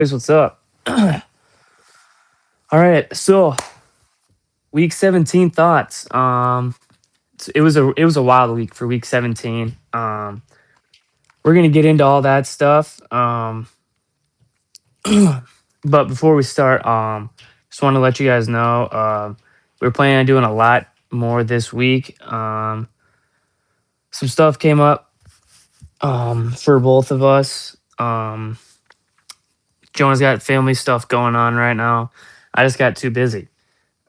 Guys, what's up? All right, so week 17 thoughts. It was a wild week for week 17. We're gonna get into all that stuff. But before we start, just want to let you guys know we're planning on doing a lot more this week. Some stuff came up for both of us. Jonah's got family stuff going on right now. I just got too busy.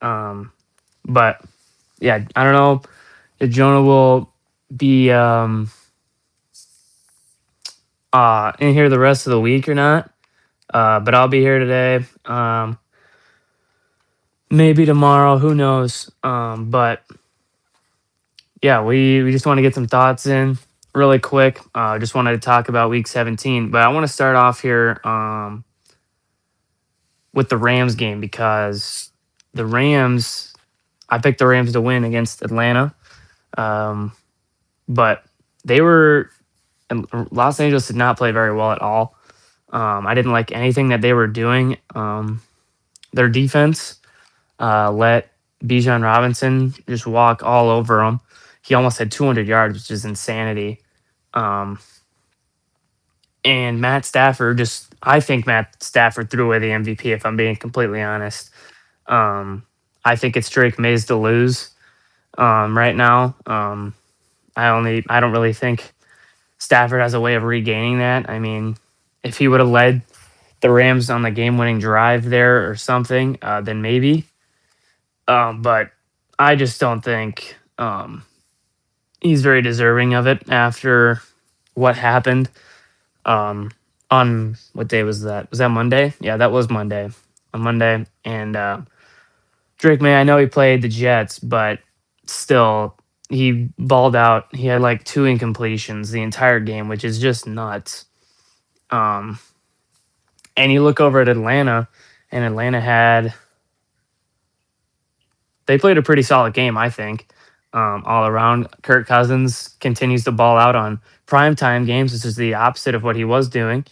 Um, but yeah, I don't know if Jonah will be in here the rest of the week or not. But I'll be here today. Maybe tomorrow, who knows? But yeah, we just want to get some thoughts in really quick. Just wanted to talk about week 17, but I want to start off here with the Rams game because the Rams, I picked the Rams to win against Atlanta. Um, but they were and Los Angeles did not play very well at all. I didn't like anything that they were doing. Their defense let Bijan Robinson just walk all over them. He almost had 200 yards, which is insanity. Um, and Matt Stafford I think Matt Stafford threw away the MVP, if I'm being completely honest. Um, I think it's Drake Mays to lose right now. I don't really think Stafford has a way of regaining that. I mean, if he would have led the Rams on the game-winning drive there or something, then maybe. But I just don't think he's very deserving of it after what happened. On what day was that? Was that Monday? Yeah, that was Monday. On Monday, and Drake May. I know he played the Jets, but still, he balled out. He had like two incompletions the entire game, which is just nuts. Um, and you look over at Atlanta, and Atlanta had they played a pretty solid game, I think. All around, Kirk Cousins continues to ball out on primetime games. This is the opposite of what he was doing.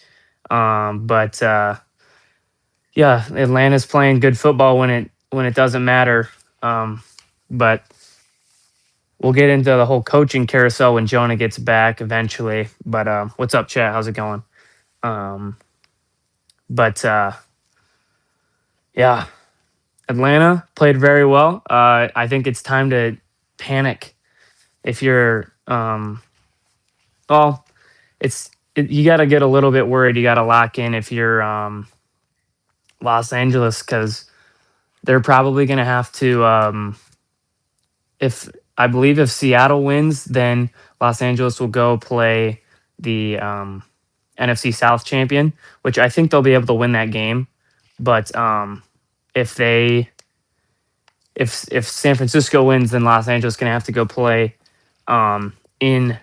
But yeah, Atlanta's playing good football when it doesn't matter. But we'll get into the whole coaching carousel when Jonah gets back eventually. But what's up, chat? How's it going? Um, but yeah, Atlanta played very well. I think it's time to panic if you're well, you got to get a little bit worried. You got to lock in if you're Los Angeles because they're probably going to have to if I believe if Seattle wins, then Los Angeles will go play the NFC South champion, which I think they'll be able to win that game. But if they if San Francisco wins, then Los Angeles going to have to go play in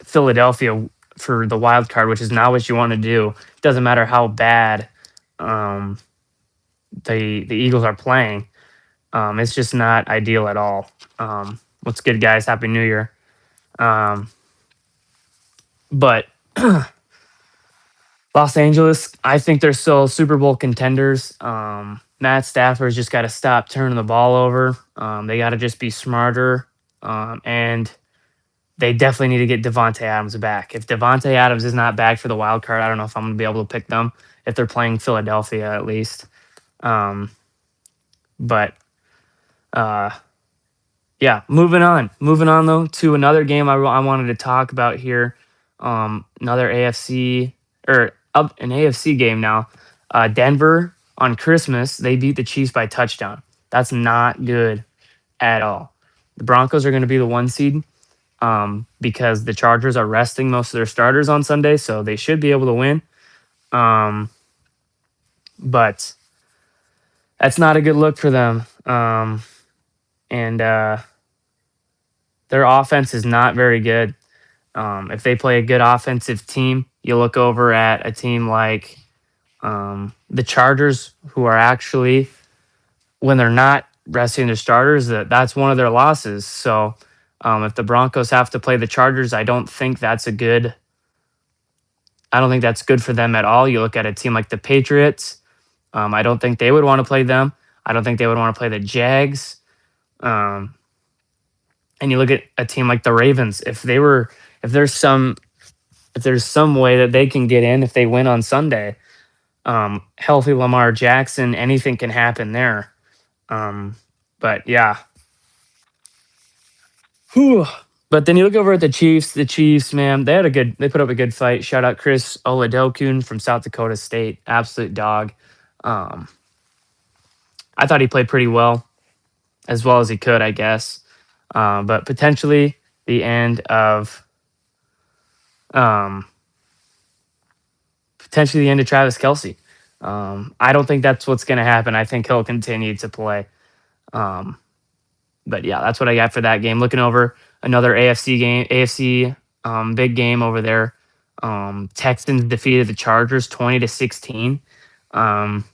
Philadelphia for the wild card, which is not what you want to do. It doesn't matter how bad um, the Eagles are playing. It's just not ideal at all. What's good, guys? Happy New Year. Um, but Los Angeles, I think they're still Super Bowl contenders. Matt Stafford's just got to stop turning the ball over. They got to just be smarter. And they definitely need to get Devontae Adams back. If Devontae Adams is not back for the wild card, I don't know if I'm going to be able to pick them if they're playing Philadelphia at least. But yeah, moving on. Moving on though to another game I wanted to talk about here. Another AFC or up an AFC game now. Denver on Christmas they beat the Chiefs by touchdown. That's not good at all. The Broncos are going to be the one seed because the Chargers are resting most of their starters on Sunday, so they should be able to win. But that's not a good look for them. And their offense is not very good. If they play a good offensive team, you look over at a team like the Chargers, who are actually, when they're not resting their starters, that's one of their losses. So if the Broncos have to play the Chargers, I don't think that's a good I don't think that's good for them at all. You look at a team like the Patriots. I don't think they would want to play them. I don't think they would want to play the Jags. Um, and you look at a team like the Ravens. If there's some, if there's some way that they can get in if they win on Sunday, healthy Lamar Jackson, anything can happen there. Um, but yeah, whew. But then you look over at the Chiefs. The Chiefs, man, they put up a good fight. Shout out Chris Oladokun from South Dakota State, absolute dog. Um, I thought he played pretty as well as he could, I guess. But potentially the end of um, potentially the end of Travis Kelsey. I don't think that's what's going to happen. I think he'll continue to play. Um, but yeah, that's what I got for that game. Looking over another AFC big game over there. Texans defeated the Chargers 20-16. Um,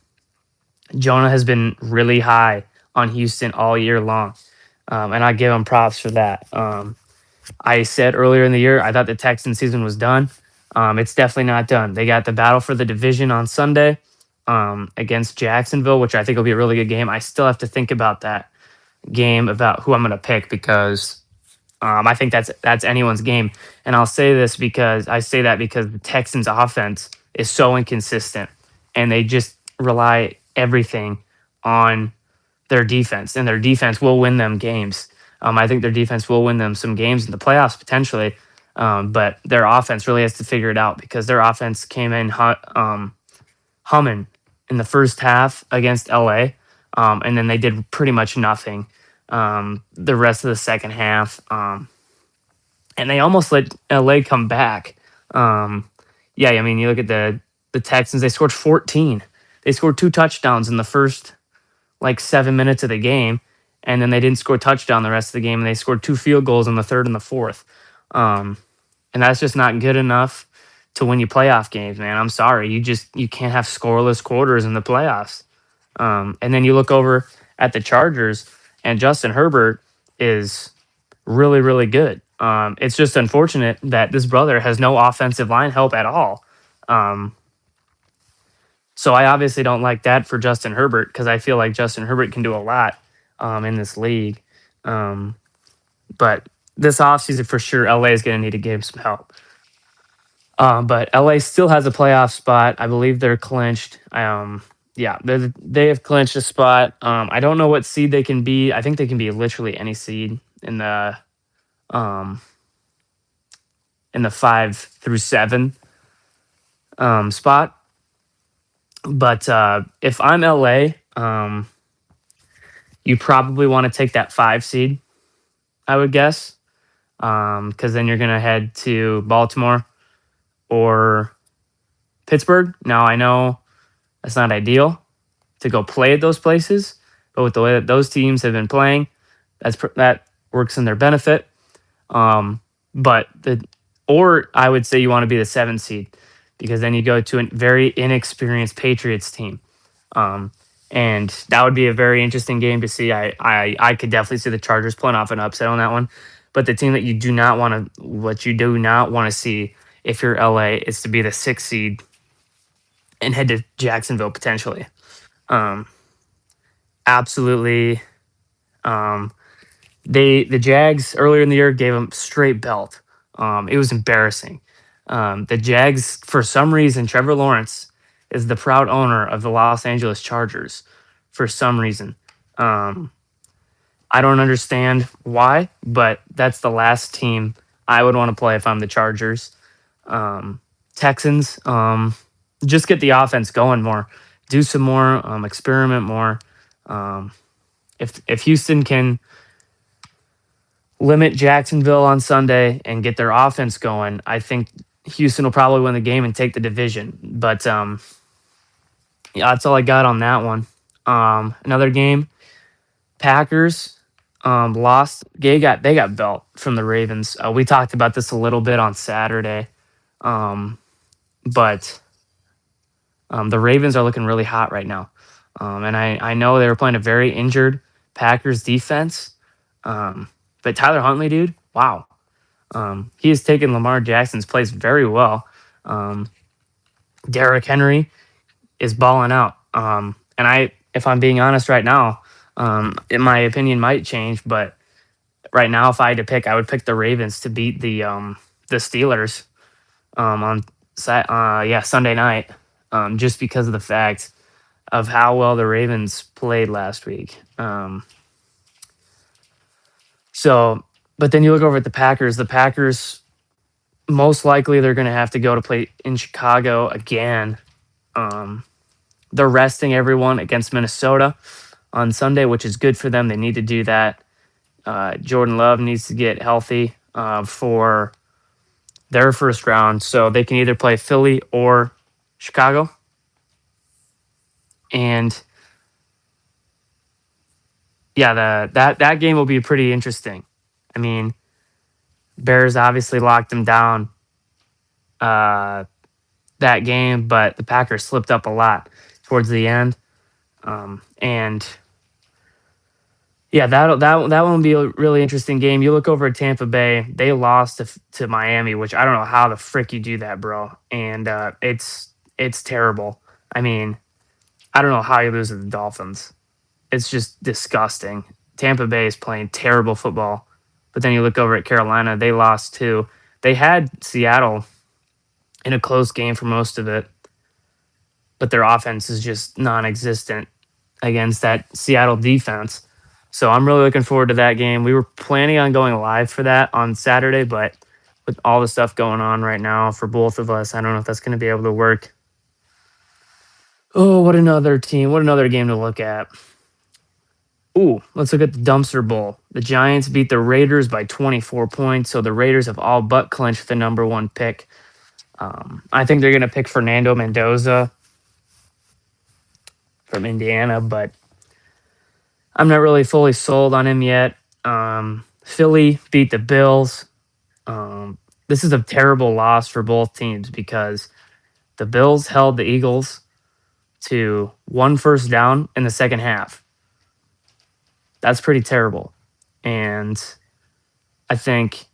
Jonah has been really high on Houston all year long, and I give him props for that. I said earlier in the year I thought the Texan season was done. It's definitely not done. They got the battle for the division on Sunday against Jacksonville, which I think will be a really good game. I still have to think about that game about who I'm going to pick because I think that's anyone's game. And I'll say this because I say that because the Texans' offense is so inconsistent, and they just rely everything on their defense, and their defense will win them games. I think their defense will win them some games in the playoffs potentially, but their offense really has to figure it out because their offense came in humming in the first half against LA, and then they did pretty much nothing the rest of the second half, and they almost let LA come back. Yeah, I mean, you look at the Texans; they scored 14. They scored 2 touchdowns in the first like 7 minutes of the game, and then they didn't score a touchdown the rest of the game, and they scored 2 field goals in the third and the fourth. And that's just not good enough to win you playoff games, man. I'm sorry, you can't have scoreless quarters in the playoffs. And then you look over at the Chargers, and Justin Herbert is really, really good. It's just unfortunate that this brother has no offensive line help at all. Um, so I obviously don't like that for Justin Herbert because I feel like Justin Herbert can do a lot in this league. Um, but this offseason for sure, LA is going to need to give him some help. But LA still has a playoff spot. I believe they're clinched. Yeah, they have clinched a spot. I don't know what seed they can be. I think they can be literally any seed um, in the 5 through 7 spot. But if I'm LA, you probably want to take that 5 seed, I would guess, because then you're gonna head to Baltimore or Pittsburgh. Now I know that's not ideal to go play at those places, but with the way that those teams have been playing, that works in their benefit. But or I would say you want to be the 7 seed because then you go to a very inexperienced Patriots team. And that would be a very interesting game to see. I could definitely see the Chargers pulling off an upset on that one. But the team that what you do not want to see if you're LA is to be the 6 seed and head to Jacksonville potentially. Um, Absolutely. Um, the Jags earlier in the year gave them straight belt. It was embarrassing. The Jags, for some reason, Trevor Lawrence is the proud owner of the Los Angeles Chargers. For some reason, I don't understand why, but that's the last team I would want to play if I'm the Chargers. Texans, just get the offense going more, do some more, experiment more. Um, if Houston can limit Jacksonville on Sunday and get their offense going, I think Houston will probably win the game and take the division. But yeah, that's all I got on that one. Another game, Packers lost. They got belt from the Ravens. We talked about this a little bit on Saturday, but the Ravens are looking really hot right now, and I know they were playing a very injured Packers defense. But Tyler Huntley, dude, wow. He has taken Lamar Jackson's place very well. Derrick Henry is balling out. And if I'm being honest right now, my opinion might change, but right now, if I had to pick, I would pick the Ravens to beat the Steelers on Sunday night, just because of the fact of how well the Ravens played last week. So, but then you look over at the Packers. The Packers, most likely they're going to have to go to play in Chicago again. They're resting everyone against Minnesota on Sunday, which is good for them. They need to do that. Jordan Love needs to get healthy for their first round, so they can either play Philly or Chicago. And yeah, that game will be pretty interesting. I mean, Bears obviously locked them down that game, but the Packers slipped up a lot towards the end. And yeah, that one will be a really interesting game. You look over at Tampa Bay; they lost to Miami, which I don't know how the frick you do that, bro. And it's terrible. I mean, I don't know how you lose to the Dolphins. It's just disgusting. Tampa Bay is playing terrible football, but then you look over at Carolina; they lost too. They had Seattle in a close game for most of it, but their offense is just non-existent against that Seattle defense. So I'm really looking forward to that game. We were planning on going live for that on Saturday, but with all the stuff going on right now for both of us, I don't know if that's going to be able to work. Oh, what another team. What another game to look at. Ooh, let's look at the dumpster bowl. The Giants beat the Raiders by 24 points, so the Raiders have all but clinched the number one pick. I think they're going to pick Fernando Mendoza from Indiana, but I'm not really fully sold on him yet. Philly beat the Bills. This is a terrible loss for both teams because the Bills held the Eagles to one first down in the second half. That's pretty terrible. And I think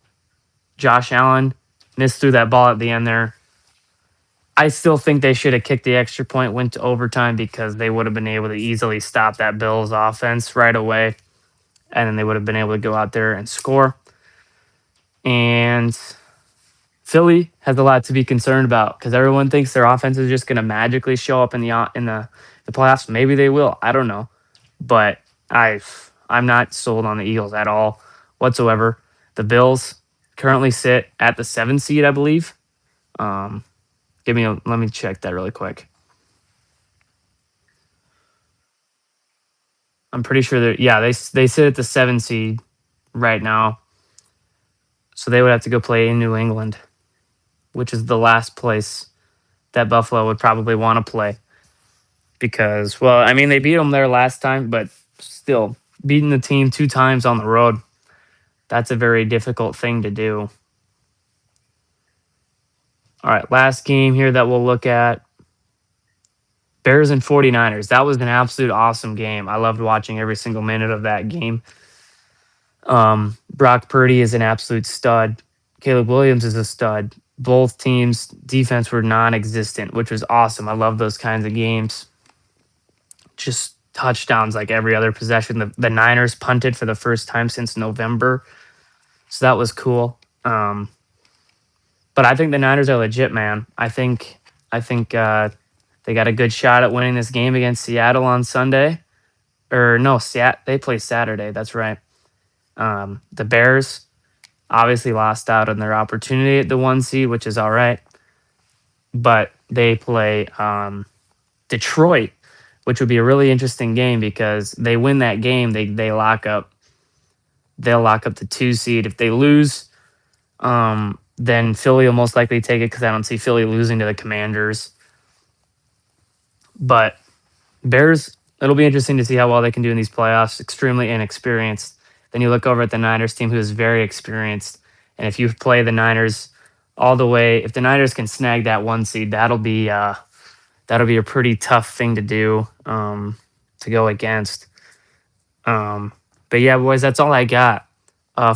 Josh Allen missed through that ball at the end there. I still think they should have kicked the extra point, went to overtime, because they would have been able to easily stop that Bills offense right away. And then they would have been able to go out there and score. And Philly has a lot to be concerned about because everyone thinks their offense is just going to magically show up in the playoffs. Maybe they will. I don't know. But I'm not sold on the Eagles at all whatsoever. The Bills currently sit at the 7th seed, I believe. Let me check that really quick. I'm pretty sure they sit at the 7th seed right now. So they would have to go play in New England, which is the last place that Buffalo would probably want to play. Because, well, I mean, they beat them there last time, but still, beating the team 2 times on the road, that's a very difficult thing to do. All right, last game here that we'll look at. Bears and 49ers. That was an absolute awesome game. I loved watching every single minute of that game. Brock Purdy is an absolute stud. Caleb Williams is a stud. Both teams' defense were non-existent, which was awesome. I love those kinds of games. Just touchdowns like every other possession. The Niners punted for the first time since November, so that was cool. But I think the Niners are legit, man. I think they got a good shot at winning this game against Seattle on Sunday. Or no, they play Saturday. That's right. The Bears obviously lost out on their opportunity at the 1 seed, which is all right. But they play Detroit, which would be a really interesting game because they win that game, they'll lock up the 2 seed. If they lose, then Philly will most likely take it because I don't see Philly losing to the Commanders. But Bears, it'll be interesting to see how well they can do in these playoffs. Extremely inexperienced. Then you look over at the Niners team, who is very experienced. And if you play the Niners all the way, if the Niners can snag that 1 seed, that'll be a pretty tough thing to do, to go against. But yeah, boys, that's all I got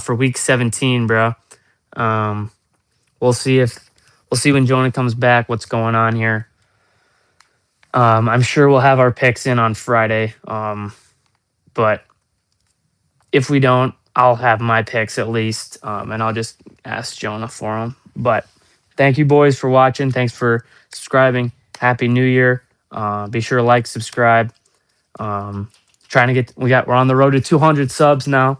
for week 17, bro. We'll see when Jonah comes back, what's going on here. I'm sure we'll have our picks in on Friday. But if we don't, I'll have my picks at least, and I'll just ask Jonah for them. But thank you, boys, for watching. Thanks for subscribing. Happy New Year. Be sure to like, subscribe. Um, trying to get we're on the road to 200 subs now.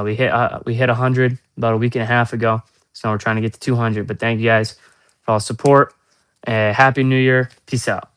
We hit 100 about a week and a half ago, so now we're trying to get to 200. But thank you guys for all the support. Happy New Year. Peace out.